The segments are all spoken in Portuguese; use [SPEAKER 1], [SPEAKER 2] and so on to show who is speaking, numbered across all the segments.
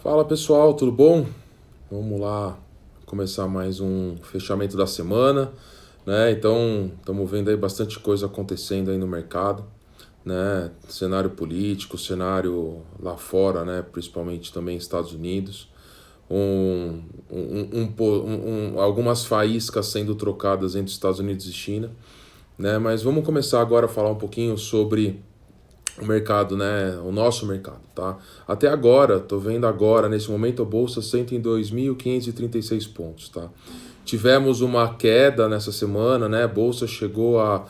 [SPEAKER 1] Fala pessoal, tudo bom? Vamos lá começar mais um fechamento da semana, né? Então, estamos vendo aí bastante coisa acontecendo aí no mercado, né? Cenário político, cenário lá fora, né? Principalmente também Estados Unidos. Algumas faíscas sendo trocadas entre Estados Unidos e China, né? Mas vamos começar agora a falar um pouquinho sobre o mercado, né? O nosso mercado, tá? Até agora, tô vendo agora, nesse momento, a bolsa senta em 2.536 pontos, tá? Tivemos uma queda nessa semana, né? A bolsa chegou a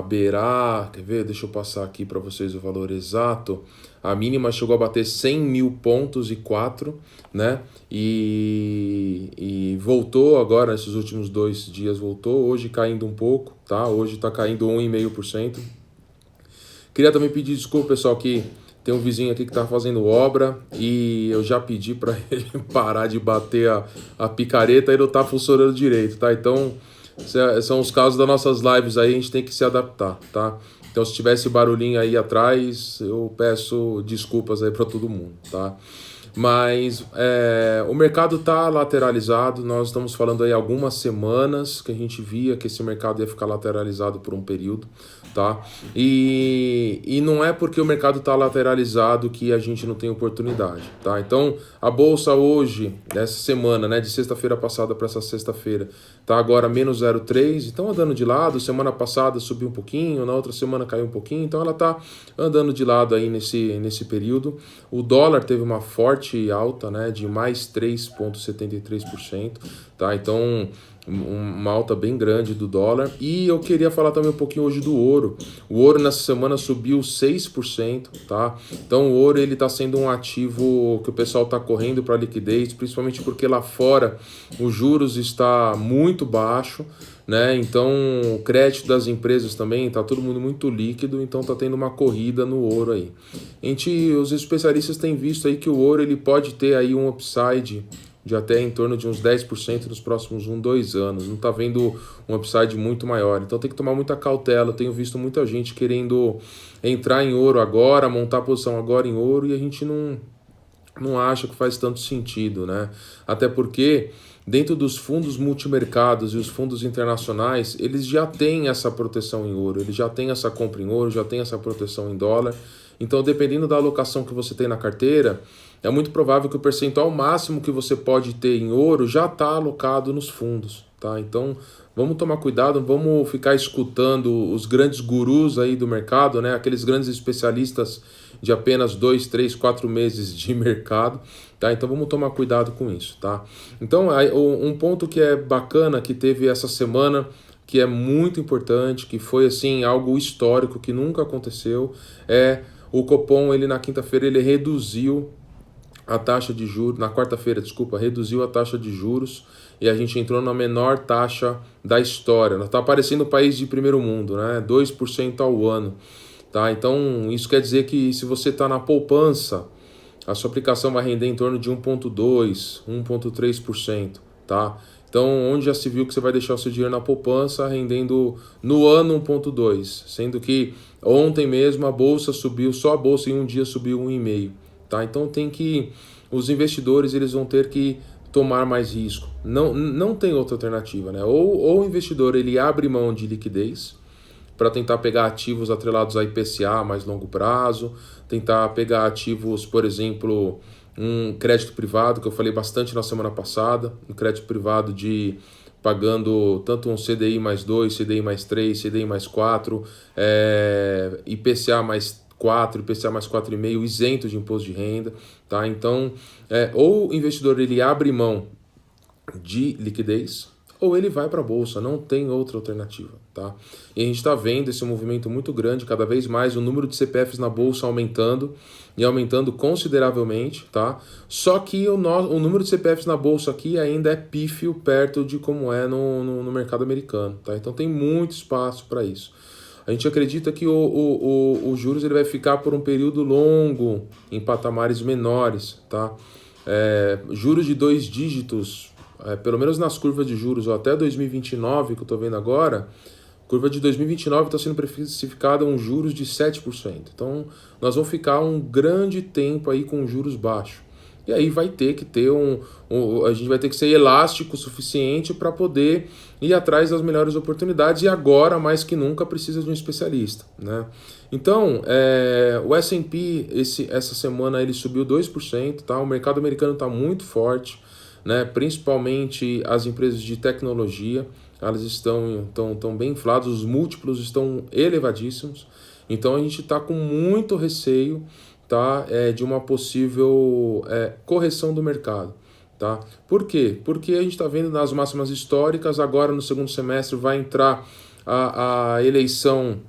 [SPEAKER 1] beirar, quer ver? Deixa eu passar aqui para vocês o valor exato. A mínima chegou a bater 100 mil pontos e 4, né? E voltou agora, nesses últimos 2 dias voltou, hoje caindo um pouco, tá? Hoje tá caindo 1,5%. Queria também pedir desculpa, pessoal, que tem um vizinho aqui que tá fazendo obra e eu já pedi para ele parar de bater a picareta e não tá funcionando direito, tá? Então, são os casos das nossas lives aí, a gente tem que se adaptar, tá? Então, se tivesse barulhinho aí atrás, eu peço desculpas aí para todo mundo, tá? Mas o mercado está lateralizado, nós estamos falando aí algumas semanas que a gente via que esse mercado ia ficar lateralizado por um período, tá? E não é porque o mercado está lateralizado que a gente não tem oportunidade, tá? Então, a bolsa hoje, nessa semana, né, de sexta-feira passada para essa sexta-feira, tá agora menos 0,3, então andando de lado. Semana passada subiu um pouquinho, na outra semana caiu um pouquinho, então ela tá andando de lado aí nesse período. O dólar teve uma forte alta, né, de mais 3,73%, tá? Então, uma alta bem grande do dólar. E eu queria falar também um pouquinho hoje do ouro. O ouro nessa semana subiu 6%, tá? Então o ouro ele está sendo um ativo que o pessoal está correndo para liquidez, principalmente porque lá fora os juros está muito baixo, né? Então o crédito das empresas também está todo mundo muito líquido, então está tendo uma corrida no ouro aí. Os especialistas têm visto aí que o ouro ele pode ter aí um upside de até em torno de uns 10% nos próximos 2 anos. Não está vendo um upside muito maior. Então tem que tomar muita cautela. Eu tenho visto muita gente querendo entrar em ouro agora, montar posição agora em ouro, e a gente não acha que faz tanto sentido, né? Até porque dentro dos fundos multimercados e os fundos internacionais, eles já têm essa proteção em ouro, eles já têm essa compra em ouro, já têm essa proteção em dólar. Então, dependendo da alocação que você tem na carteira, é muito provável que o percentual máximo que você pode ter em ouro já está alocado nos fundos, tá? Então, vamos tomar cuidado, vamos ficar escutando os grandes gurus aí do mercado, né? Aqueles grandes especialistas de apenas 2, 3, 4 meses de mercado, tá? Então, vamos tomar cuidado com isso, tá? Então, um ponto que é bacana que teve essa semana, que é muito importante, que foi assim algo histórico que nunca aconteceu, o Copom, ele na quinta-feira ele reduziu a taxa de juros, na quarta-feira, desculpa, reduziu a taxa de juros e a gente entrou na menor taxa da história. Está parecendo um país de primeiro mundo, né? 2% ao ano, tá? Então, isso quer dizer que se você está na poupança, a sua aplicação vai render em torno de 1,2%, 1,3%, tá? Então, onde já se viu que você vai deixar o seu dinheiro na poupança rendendo no ano 1,2%, sendo que ontem mesmo a bolsa subiu, só a bolsa em um dia subiu 1,5%. Tá? Então os investidores eles vão ter que tomar mais risco. Não tem outra alternativa, né? Ou o investidor ele abre mão de liquidez para tentar pegar ativos atrelados a IPCA a mais longo prazo, tentar pegar ativos, por exemplo, um crédito privado, que eu falei bastante na semana passada, um crédito privado de pagando tanto um CDI mais 2, CDI mais 3, CDI mais 4, IPCA mais 4, IPCA mais 4,5, isento de imposto de renda, tá? Então, ou o investidor ele abre mão de liquidez, ou ele vai para a bolsa, não tem outra alternativa, tá? E a gente está vendo esse movimento muito grande, cada vez mais o número de CPFs na bolsa aumentando, e aumentando consideravelmente, tá? Só que o número de CPFs na bolsa aqui ainda é pífio perto de como é no mercado americano, tá? Então tem muito espaço para isso. A gente acredita que o juros ele vai ficar por um período longo em patamares menores, tá? Juros de 2 dígitos, pelo menos nas curvas de juros, até 2029, que eu estou vendo agora, curva de 2029 está sendo precificada um juros de 7%. Então, nós vamos ficar um grande tempo aí com juros baixos. e aí vai ter que ter a gente vai ter que ser elástico o suficiente para poder ir atrás das melhores oportunidades, e agora, mais que nunca, precisa de um especialista, né? Então, o S&P, essa semana, ele subiu 2%, tá? O mercado americano está muito forte, né? Principalmente as empresas de tecnologia, elas estão bem infladas, os múltiplos estão elevadíssimos, então a gente está com muito receio, tá? De uma possível correção do mercado. Tá? Por quê? Porque a gente está vendo nas máximas históricas, agora no segundo semestre vai entrar a eleição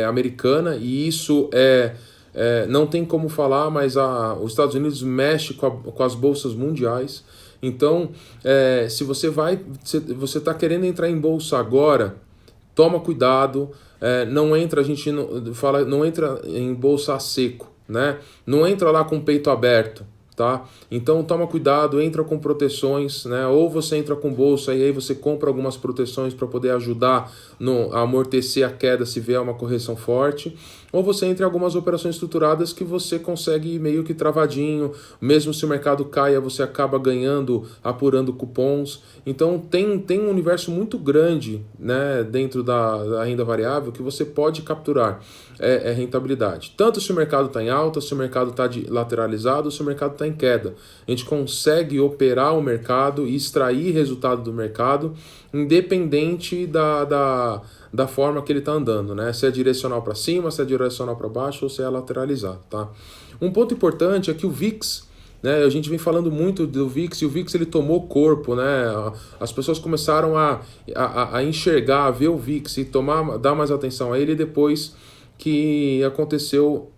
[SPEAKER 1] americana, e isso não tem como falar, mas os Estados Unidos mexe com as bolsas mundiais. Então, se você está querendo entrar em bolsa agora, toma cuidado, não entra, a gente fala, não entra em bolsa a seco, né? Não entra lá com o peito aberto. Tá? Então toma cuidado, entra com proteções, né? Ou você entra com bolsa e aí você compra algumas proteções para poder ajudar a amortecer a queda se vier uma correção forte, ou você entra em algumas operações estruturadas que você consegue ir meio que travadinho, mesmo se o mercado caia, você acaba ganhando, apurando cupons. Então tem um universo muito grande, né, dentro da renda variável que você pode capturar rentabilidade. Tanto se o mercado está em alta, se o mercado está lateralizado, se o mercado está em queda. A gente consegue operar o mercado e extrair resultado do mercado, independente da forma que ele está andando, né? Se é direcional para cima, se é direcional para baixo ou se é lateralizado, tá? Um ponto importante é que o VIX, né, a gente vem falando muito do VIX, e o VIX ele tomou corpo, né? As pessoas começaram a enxergar, a ver o VIX e dar mais atenção a ele depois que aconteceu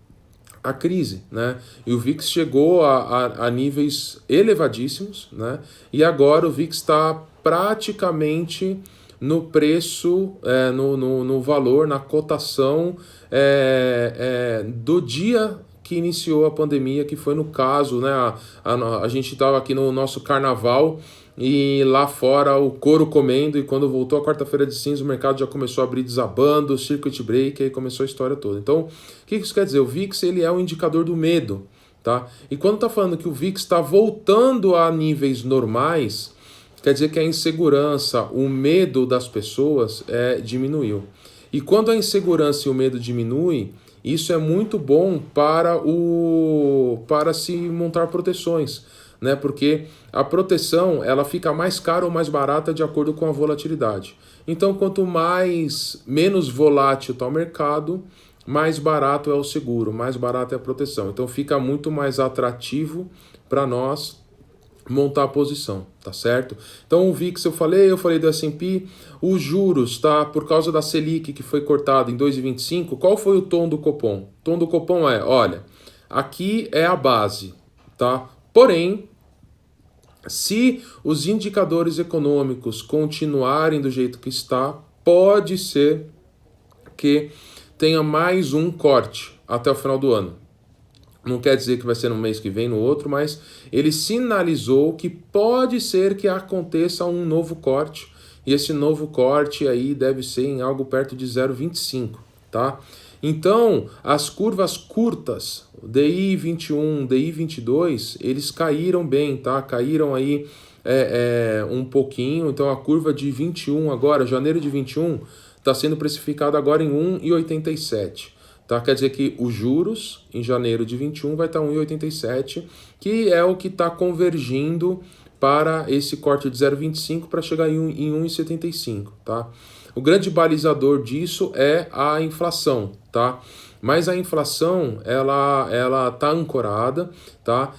[SPEAKER 1] a crise, né? E o VIX chegou a níveis elevadíssimos, né? E agora o VIX está praticamente no preço, no valor, na cotação do dia que iniciou a pandemia, que foi no caso, né? A gente estava aqui no nosso carnaval e lá fora o couro comendo, e quando voltou a quarta-feira de cinza o mercado já começou a abrir desabando, circuit break, e aí começou a história toda. Então, o que isso quer dizer? O VIX ele é um indicador do medo, tá? E quando está falando que o VIX está voltando a níveis normais, quer dizer que a insegurança, o medo das pessoas diminuiu. E quando a insegurança e o medo diminui, isso é muito bom para se montar proteções, né? Porque a proteção ela fica mais cara ou mais barata de acordo com a volatilidade. Então, quanto menos volátil está o mercado, mais barato é o seguro, mais barato é a proteção. Então, fica muito mais atrativo para nós montar a posição, tá certo? Então o VIX eu falei do S&P, os juros, tá? Por causa da Selic que foi cortada em 2,25, qual foi o tom do Copom? O tom do Copom olha, aqui é a base, tá? Porém, se os indicadores econômicos continuarem do jeito que está, pode ser que tenha mais um corte até o final do ano. Não quer dizer que vai ser no mês que vem, no outro, mas ele sinalizou que pode ser que aconteça um novo corte, e esse novo corte aí deve ser em algo perto de 0,25, tá? Então, as curvas curtas, DI 21, DI 22, eles caíram bem, tá? Caíram aí um pouquinho, então a curva de 21 agora, janeiro de 21, está sendo precificada agora em 1,87. Tá? Quer dizer que os juros em janeiro de 21 vai estar 1,87, que é o que está convergindo para esse corte de 0,25 para chegar em 1,75. Tá? O grande balizador disso é a inflação, tá? Mas a inflação ela tá ancorada, tá?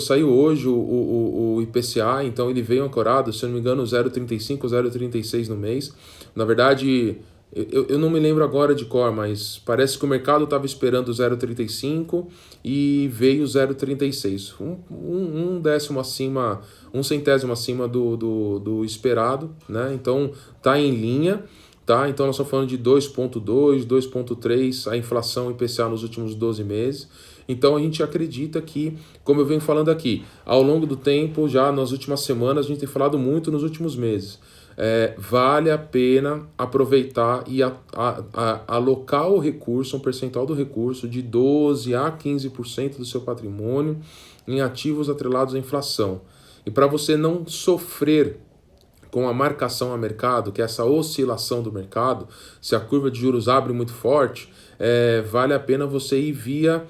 [SPEAKER 1] Saiu hoje o IPCA, então ele veio ancorado, se eu não me engano, 0,35, 0,36 no mês. Na verdade, eu não me lembro agora de cor, mas parece que o mercado estava esperando 0,35 e veio 0,36. Um décimo acima, um centésimo acima do esperado, né? Então tá em linha, tá? Então nós estamos falando de 2,2, 2,3 a inflação IPCA nos últimos 12 meses. Então a gente acredita que, como eu venho falando aqui, ao longo do tempo, já nas últimas semanas, a gente tem falado muito nos últimos meses. vale a pena aproveitar e alocar o recurso, um percentual do recurso de 12% a 15% do seu patrimônio em ativos atrelados à inflação. E para você não sofrer com a marcação a mercado, que é essa oscilação do mercado, se a curva de juros abre muito forte, vale a pena você ir via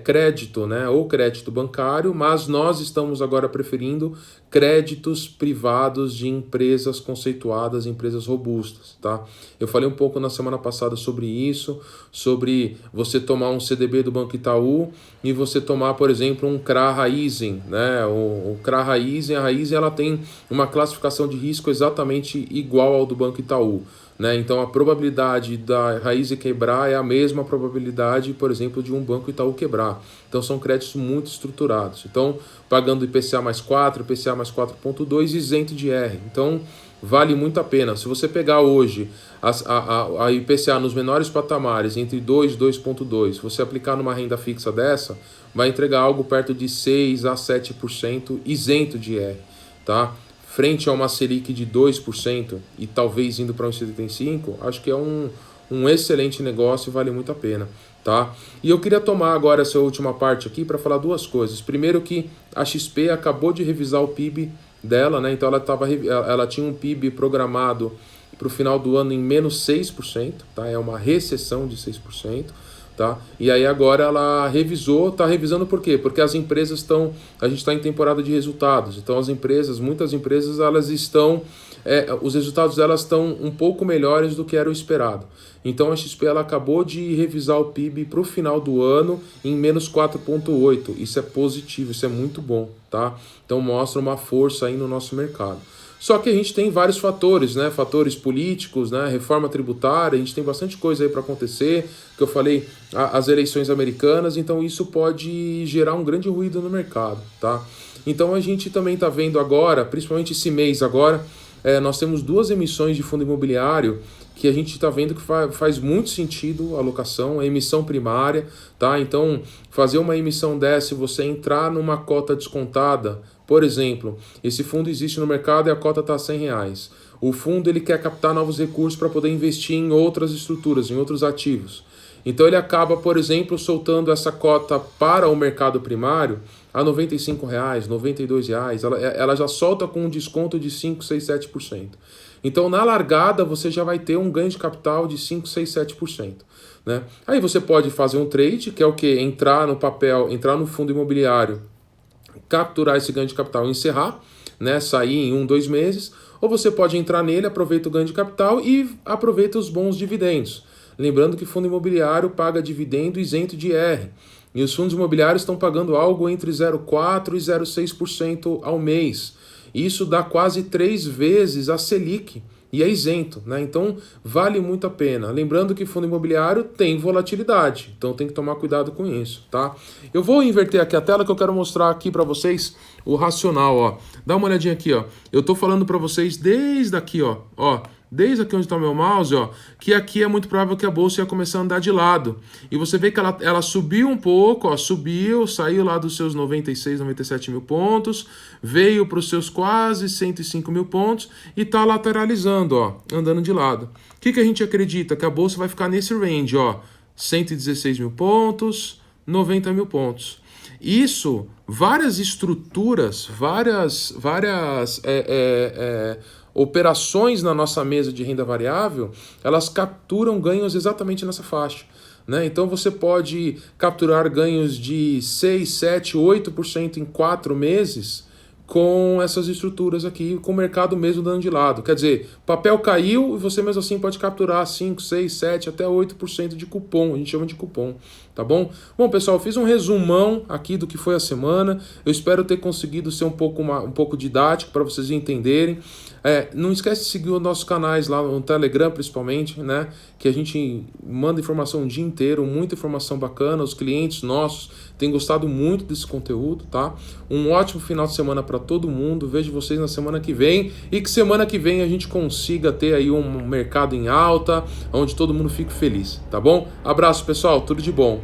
[SPEAKER 1] crédito, né, ou crédito bancário, mas nós estamos agora preferindo créditos privados de empresas conceituadas, empresas robustas, tá? Eu falei um pouco na semana passada sobre isso, sobre você tomar um CDB do Banco Itaú e você tomar, por exemplo, um CRA Raizen, né? O CRA Raizen, a Raizen, ela tem uma classificação de risco exatamente igual ao do Banco Itaú, né? Então a probabilidade da Raizen quebrar é a mesma probabilidade, por exemplo, de um Banco Itaú quebrar. Então são créditos muito estruturados. Então pagando IPCA mais 4, IPCA mais 4,2, isento de R. Então vale muito a pena. Se você pegar hoje a IPCA nos menores patamares, entre 2 e 2,2, você aplicar numa renda fixa dessa, vai entregar algo perto de 6 a 7% isento de R, tá? Frente a uma Selic de 2% e talvez indo para 1,75, acho que é um excelente negócio e vale muito a pena, tá? E eu queria tomar agora essa última parte aqui para falar duas coisas. Primeiro que a XP acabou de revisar o PIB dela, né? Então ela tinha um PIB programado para o final do ano em menos 6%, tá? É uma recessão de 6%. Tá? E aí agora ela está revisando por quê? Porque as empresas a gente está em temporada de resultados, então muitas empresas, elas estão, os resultados delas estão um pouco melhores do que era o esperado. Então a XP ela acabou de revisar o PIB para o final do ano em menos 4,8, isso é positivo, isso é muito bom, tá? Então mostra uma força aí no nosso mercado. Só que a gente tem vários fatores, né? Fatores políticos, né? Reforma tributária, a gente tem bastante coisa aí para acontecer, que eu falei, as eleições americanas, então isso pode gerar um grande ruído no mercado, tá? Então a gente também está vendo agora, principalmente esse mês agora, nós temos 2 emissões de fundo imobiliário que a gente está vendo que faz muito sentido a alocação, a emissão primária, tá? Então fazer uma emissão dessa e você entrar numa cota descontada. Por exemplo, esse fundo existe no mercado e a cota está a R$100. O fundo ele quer captar novos recursos para poder investir em outras estruturas, em outros ativos. Então ele acaba, por exemplo, soltando essa cota para o mercado primário a R$95, R$92. Ela já solta com um desconto de 5, 6, 7%. Então na largada você já vai ter um ganho de capital de 5, 6, 7%. Né? Aí você pode fazer um trade, que é o que? Entrar no papel, entrar no fundo imobiliário, capturar esse ganho de capital e encerrar, né, sair em 1, 2 meses, ou você pode entrar nele, aproveita o ganho de capital e aproveita os bons dividendos. Lembrando que fundo imobiliário paga dividendo isento de R, e os fundos imobiliários estão pagando algo entre 0,4% e 0,6% ao mês. Isso dá quase 3 vezes a Selic, e é isento, né? Então vale muito a pena. Lembrando que fundo imobiliário tem volatilidade, então tem que tomar cuidado com isso, tá? Eu vou inverter aqui a tela que eu quero mostrar aqui para vocês o racional, ó. Dá uma olhadinha aqui, ó. Eu tô falando para vocês desde aqui, ó, desde aqui onde está o meu mouse, ó, que aqui é muito provável que a bolsa ia começar a andar de lado. E você vê que ela subiu um pouco, ó, saiu lá dos seus 96, 97 mil pontos, veio para os seus quase 105 mil pontos e está lateralizando, ó, andando de lado. O que a gente acredita? Que a bolsa vai ficar nesse range, ó, 116 mil pontos, 90 mil pontos. Isso, várias estruturas, várias operações na nossa mesa de renda variável, elas capturam ganhos exatamente nessa faixa, né? Então você pode capturar ganhos de 6, 7, 8% em 4 meses com essas estruturas aqui, com o mercado mesmo dando de lado. Quer dizer, papel caiu e você mesmo assim pode capturar 5, 6, 7, até 8% de cupom, a gente chama de cupom, tá bom? Bom, pessoal, eu fiz um resumão aqui do que foi a semana, eu espero ter conseguido ser um pouco didático para vocês entenderem. Não esquece de seguir os nossos canais lá no Telegram, principalmente, né? Que a gente manda informação o dia inteiro, muita informação bacana. Os clientes nossos têm gostado muito desse conteúdo, tá? Um ótimo final de semana para todo mundo. Vejo vocês na semana que vem e que semana que vem a gente consiga ter aí um mercado em alta, onde todo mundo fique feliz, tá bom? Abraço, pessoal, tudo de bom.